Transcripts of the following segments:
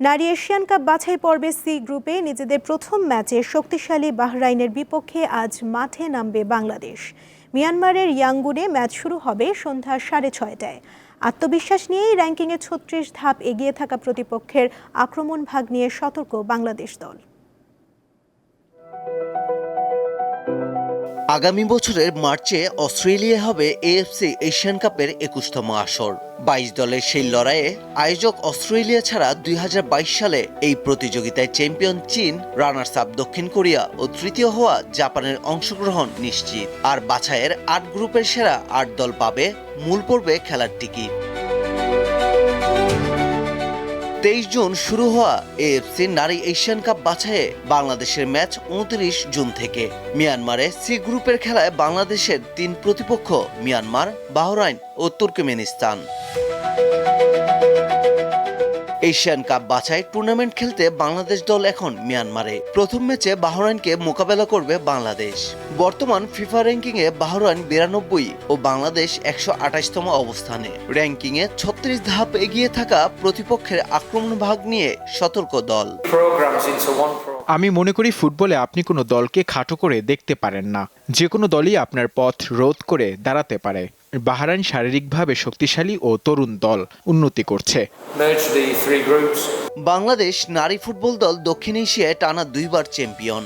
নারী Asian cup বাছাই পর্বে সি গ্রুপে নিজেদের প্রথম ম্যাচে শক্তিশালী বাহরাইনের বিপক্ষে আজ মাঠে নামবে বাংলাদেশ। মিয়ানমারের ইয়াঙ্গুনে ম্যাচ শুরু হবে সন্ধ্যা 6:30টায়। আত্মবিশ্বাস নিয়েই র্যাঙ্কিংয়ে 36 ধাপ এগিয়ে থাকা প্রতিপক্ষের আক্রমণ ভাগ নিয়ে সতর্ক বাংলাদেশ দল। আগামী বছরের মার্চে অস্ট্রেলিয়া হবে এএফসি এশিয়ান কাপের 21তম আসর। 22 দলের সেই লড়াইয়ে আয়োজক অস্ট্রেলিয়া ছাড়া 2022 সালে এই প্রতিযোগিতায় চ্যাম্পিয়ন চীন, রানার্স আপ দক্ষিণ কোরিয়া ও তৃতীয় হওয়া জাপানের অংশগ্রহণ নিশ্চিত। আর বাছাইয়ের 8 গ্রুপের সেরা 8 দল পাবে মূল পর্বে খেলার টিকিট। 23 জুন শুরু হওয়া এএফসি নারী এশিয়ান কাপ বাছাইয়ে বাংলাদেশের ম্যাচ 29 জুন থেকে। মিয়ানমারে সি গ্রুপের খেলায় বাংলাদেশের 3 প্রতিপক্ষ মিয়ানমার, বাহরাইন ও তুর্কমেনিস্তান। এশিয়ান কাপ বাছাই টুর্নামেন্ট খেলতে বাংলাদেশ দল এখন মিয়ানমারে। প্রথম ম্যাচে বাহরাইনকে মোকাবেলা করবে বাংলাদেশ। বর্তমান ফিফা র্যাঙ্কিংয়ে বাহরাইন 92 ও বাংলাদেশ 128তম অবস্থানে। র্যাঙ্কিংয়ে 36 ধাপ এগিয়ে থাকা প্রতিপক্ষের আক্রমণ ভাগ নিয়ে সতর্ক দল। আমি মনে করি ফুটবলে আপনি কোনো দলকে খাটো করে দেখতে পারেন না। যে কোনো দলই আপনার পথ রোধ করে দাঁড়াতে পারে। বাহরাইন শারীরিকভাবে শক্তিশালী ও তরুণ দল, উন্নতি করছে। বাংলাদেশ নারী ফুটবল দল দক্ষিণ এশিয়ায় টানা 2 বার চ্যাম্পিয়ন।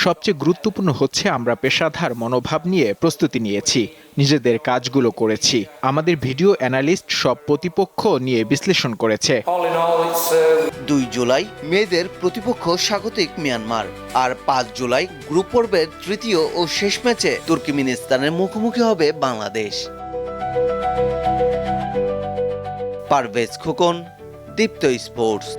সবচেয়ে গুরুত্বপূর্ণ হচ্ছে আমরা পেশাদার মনোভাব নিয়ে প্রস্তুতি নিয়েছি, নিজেদের কাজগুলো করেছি। আমাদের ভিডিও অ্যানালিস্ট সব প্রতিপক্ষ নিয়ে বিশ্লেষণ করেছে। 2 জুলাই মেয়েদের প্রতিপক্ষ স্বাগতিক মিয়ানমার, আর 5 জুলাই গ্রুপ পর্বের তৃতীয় ও শেষ ম্যাচে তুর্কমেনিস্তানের মুখোমুখি হবে বাংলাদেশ। পারভেজ খোকন, দীপ্ত স্পোর্টস।